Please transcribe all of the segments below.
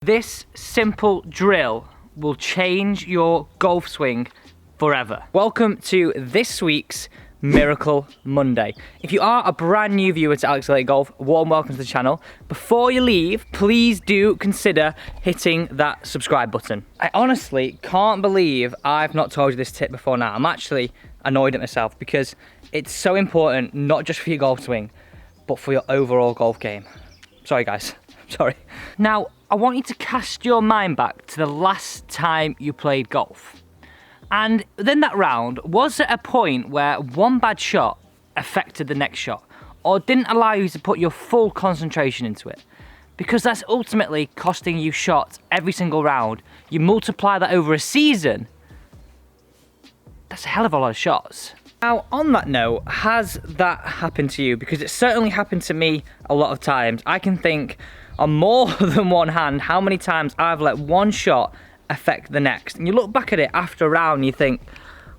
This simple drill will change your golf swing forever. Welcome to this week's Miracle Monday. If you are a brand new viewer to Alex Elliott Golf, warm welcome to the channel. Before you leave, please do consider hitting that subscribe button. I honestly can't believe I've not told you this tip before now. I'm actually annoyed at myself because it's so important, not just for your golf swing, but for your overall golf game. Sorry guys, sorry. Now, I want you to cast your mind back to the last time you played golf. And within that round, was there a point where one bad shot affected the next shot or didn't allow you to put your full concentration into it? Because that's ultimately costing you shots every single round. You multiply that over a season, that's a hell of a lot of shots. Now, on that note, has that happened to you? Because it certainly happened to me a lot of times. I can think on more than one hand how many times I've let one shot affect the next. And you look back at it after a round and you think,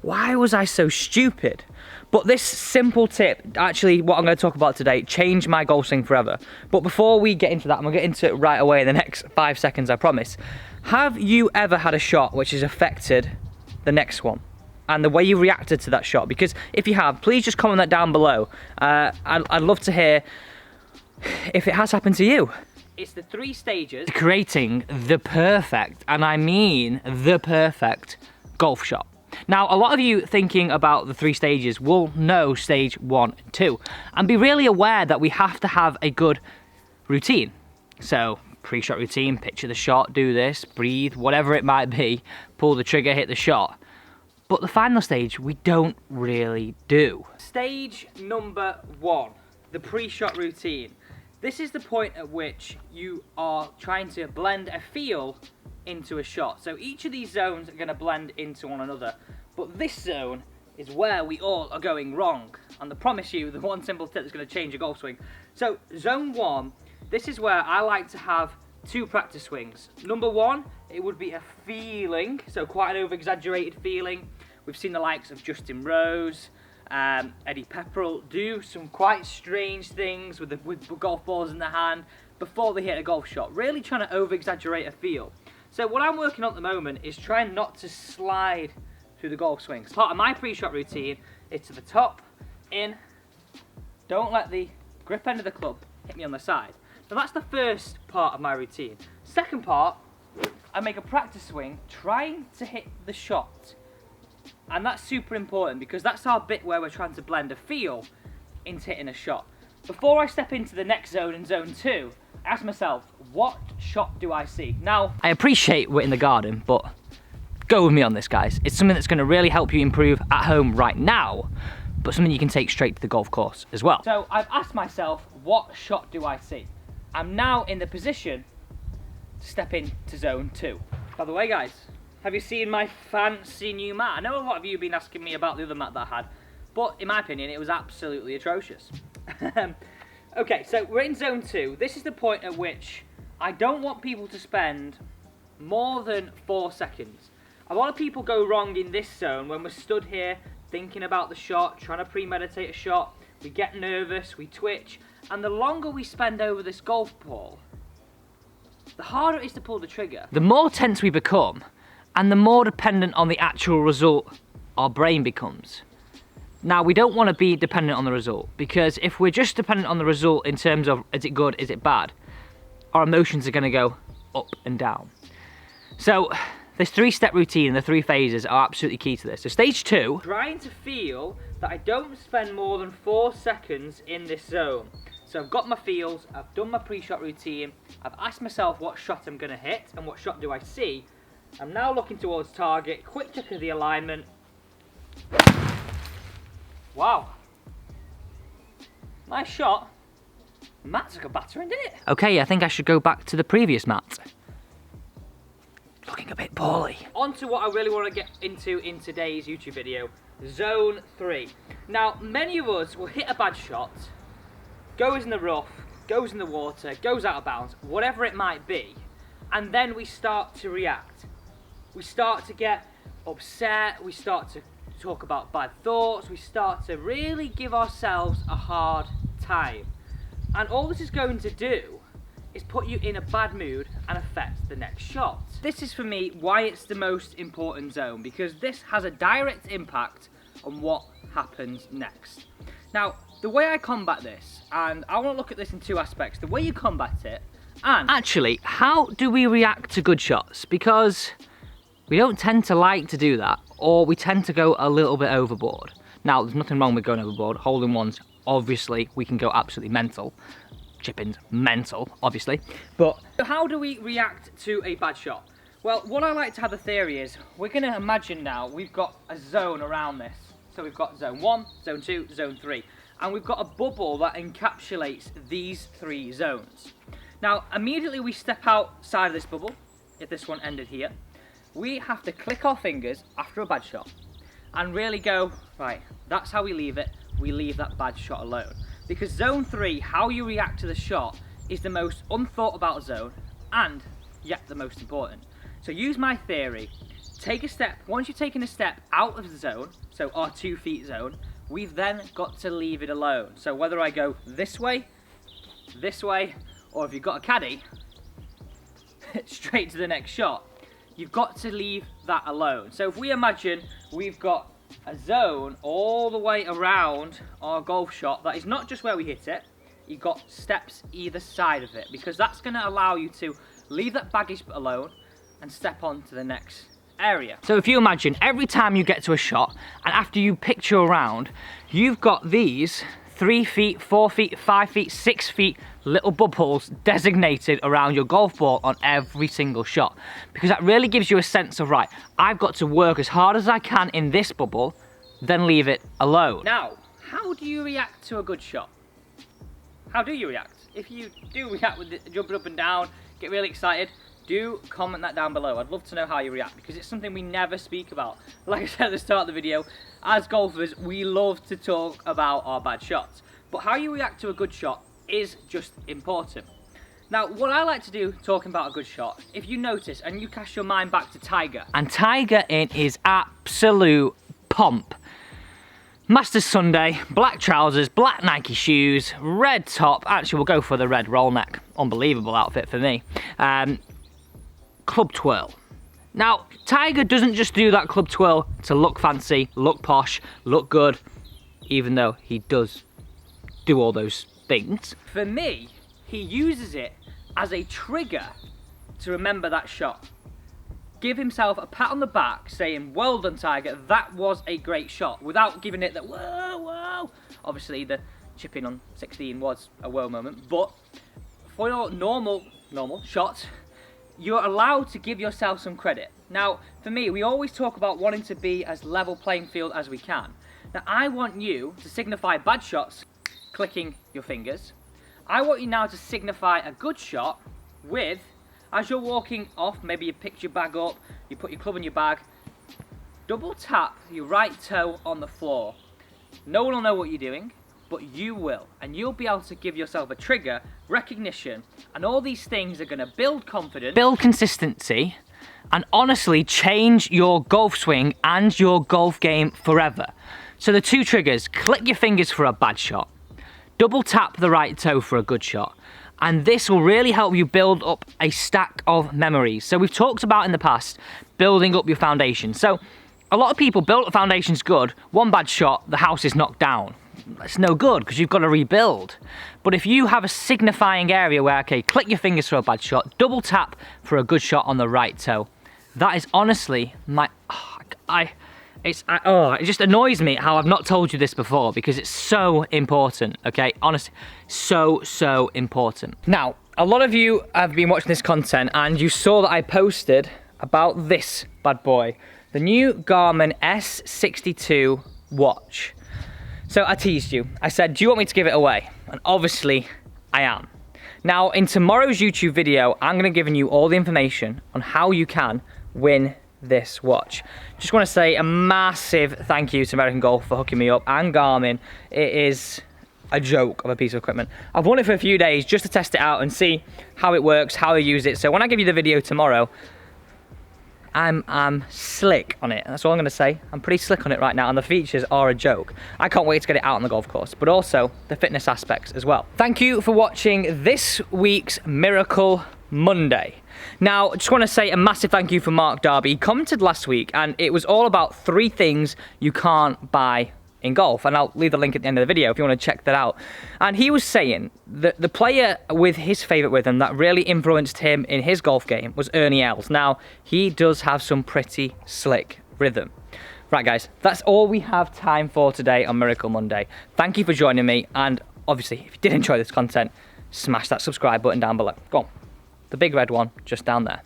why was I so stupid? But this simple tip, actually what I'm going to talk about today, changed my golf swing forever. But before we get into that, I'm going to get into it right away in the next 5 seconds, I promise. Have you ever had a shot which has affected the next one? And the way you reacted to that shot? Because if you have, please just comment that down below. I'd love to hear if it has happened to you. It's the 3 stages to creating the perfect, and I mean the perfect, golf shot. Now, a lot of you thinking about the 3 stages will know stage 1 and 2, and be really aware that we have to have a good routine. So, pre-shot routine, picture the shot, do this, breathe, whatever it might be, pull the trigger, hit the shot. But the final stage, we don't really do. Stage number 1, the pre-shot routine. This is the point at which you are trying to blend a feel into a shot. So each of these zones are going to blend into one another. But this zone is where we all are going wrong. And I promise you, the one simple tip that's going to change your golf swing. So zone 1, this is where I like to have 2 practice swings. Number 1, it would be a feeling, so quite an over-exaggerated feeling. We've seen the likes of Justin Rose, Eddie Pepperell do some quite strange things with golf balls in their hand before they hit a golf shot, really trying to over-exaggerate a feel. So what I'm working on at the moment is trying not to slide through the golf swings. Part of my pre-shot routine is to the top, in, don't let the grip end of the club hit me on the side. So that's the first part of my routine. Second part, I make a practice swing trying to hit the shot. And that's super important because that's our bit where we're trying to blend a feel into hitting a shot. Before I step into the next zone in zone 2, I ask myself, what shot do I see? Now, I appreciate we're in the garden, but go with me on this, guys. It's something that's going to really help you improve at home right now, but something you can take straight to the golf course as well. So I've asked myself, what shot do I see? I'm now in the position to step into zone 2. By the way, guys, have you seen my fancy new mat? I know a lot of you have been asking me about the other mat that I had, but in my opinion, it was absolutely atrocious. Okay, so we're in zone 2. This is the point at which I don't want people to spend more than 4 seconds. A lot of people go wrong in this zone when we're stood here thinking about the shot, trying to premeditate a shot. We get nervous, we twitch, and the longer we spend over this golf ball, the harder it is to pull the trigger. The more tense we become, and the more dependent on the actual result our brain becomes. Now, we don't want to be dependent on the result, because if we're just dependent on the result in terms of is it good, is it bad, our emotions are going to go up and down. So this 3-step routine, the 3 phases, are absolutely key to this. So stage 2, trying to feel that I don't spend more than 4 seconds in this zone. So I've got my feels, I've done my pre-shot routine, I've asked myself what shot I'm going to hit and what shot do I see. I'm now looking towards target, quick check of the alignment. Wow. Nice shot. Matt took a battering, didn't it? Okay, I think I should go back to the previous mat. Looking a bit poorly. On to what I really want to get into in today's YouTube video. Zone 3. Now, many of us will hit a bad shot, goes in the rough, goes in the water, goes out of bounds, whatever it might be, and then we start to react. We start to get upset, we start to talk about bad thoughts, we start to really give ourselves a hard time. And all this is going to do is put you in a bad mood and affect the next shot. This is for me why it's the most important zone, because this has a direct impact on what happens next. Now, the way I combat this, and I want to look at this in two aspects, the way you combat it, and actually, how do we react to good shots? Because we don't tend to like to do that, or we tend to go a little bit overboard. Now, there's nothing wrong with going overboard. Hole-in-ones, obviously, we can go absolutely mental. Chip-ins, mental, obviously. But how do we react to a bad shot? Well, what I like to have a theory is, we're going to imagine now we've got a zone around this. So we've got zone 1, zone 2, zone 3. And we've got a bubble that encapsulates these 3 zones. Now, immediately we step outside of this bubble, if this one ended here, we have to click our fingers after a bad shot and really go, right, that's how we leave it. We leave that bad shot alone. Because zone 3, how you react to the shot, is the most unthought about zone and yet the most important. So use my theory. Take a step, once you've taken a step out of the zone, so our 2 feet zone, we've then got to leave it alone. So whether I go this way, or if you've got a caddy, straight to the next shot, you've got to leave that alone. So if we imagine we've got a zone all the way around our golf shot, that is not just where we hit it, you've got steps either side of it, because that's going to allow you to leave that baggage alone and step on to the next area. So if you imagine every time you get to a shot and after you picture around, you've got these 3 feet, 4 feet, 5 feet, 6 feet little bubbles designated around your golf ball on every single shot, because that really gives you a sense of, right, I've got to work as hard as I can in this bubble, then leave it alone. Now, how do you react to a good shot? How do you react? If you do react with it, jumping up and down, get really excited, do comment that down below. I'd love to know how you react, because it's something we never speak about. Like I said at the start of the video, as golfers, we love to talk about our bad shots. But how you react to a good shot is just important. Now, what I like to do talking about a good shot, if you notice and you cast your mind back to Tiger, and Tiger in his absolute pomp. Masters Sunday, black trousers, black Nike shoes, red top. Actually, we'll go for the red roll neck. Unbelievable outfit for me. Club twirl. Now, Tiger doesn't just do that club twirl to look fancy, look posh, look good, even though he does do all those things. For me, he uses it as a trigger to remember that shot. Give himself a pat on the back saying, well done Tiger, that was a great shot, without giving it that whoa, whoa. Obviously the chipping on 16 was a whoa moment, but for your normal shot, you're allowed to give yourself some credit. Now, for me, we always talk about wanting to be as level playing field as we can. Now, I want you to signify bad shots, clicking your fingers. I want you now to signify a good shot with, as you're walking off, maybe you picked your bag up, you put your club in your bag, double tap your right toe on the floor. No one will know what you're doing, but you will, and you'll be able to give yourself a trigger, recognition, and all these things are going to build confidence, build consistency, and honestly change your golf swing and your golf game forever. So the 2 triggers: click your fingers for a bad shot, double tap the right toe for a good shot, and this will really help you build up a stack of memories. So we've talked about in the past building up your foundation. So a lot of people build up foundations good, one bad shot, the house is knocked down. That's no good, because you've got to rebuild. But if you have a signifying area where, okay, click your fingers for a bad shot, double tap for a good shot on the right toe, that is honestly my, it just annoys me how I've not told you this before, because it's so important, okay? Honestly, so important. Now, a lot of you have been watching this content and you saw that I posted about this bad boy, the new Garmin S62 watch. So I teased you. I said, do you want me to give it away? And obviously, I am. Now, in tomorrow's YouTube video, I'm going to give you all the information on how you can win this watch. Just want to say a massive thank you to American Golf for hooking me up, and Garmin. It is a joke of a piece of equipment. I've worn it for a few days just to test it out and see how it works, how I use it. So when I give you the video tomorrow, I'm slick on it. That's all I'm gonna say. I'm pretty slick on it right now, and the features are a joke. I can't wait to get it out on the golf course, but also the fitness aspects as well. Thank you for watching this week's Miracle Monday. Now, I just want to say a massive thank you for Mark Darby. He commented last week, and it was all about 3 things you can't buy in golf, and I'll leave the link at the end of the video if you want to check that out. And he was saying that the player with his favourite rhythm that really influenced him in his golf game was Ernie Els. Now, he does have some pretty slick rhythm. Right guys, that's all we have time for today on Miracle Monday. Thank you for joining me, and obviously if you did enjoy this content, smash that subscribe button down below. Go on, the big red one just down there.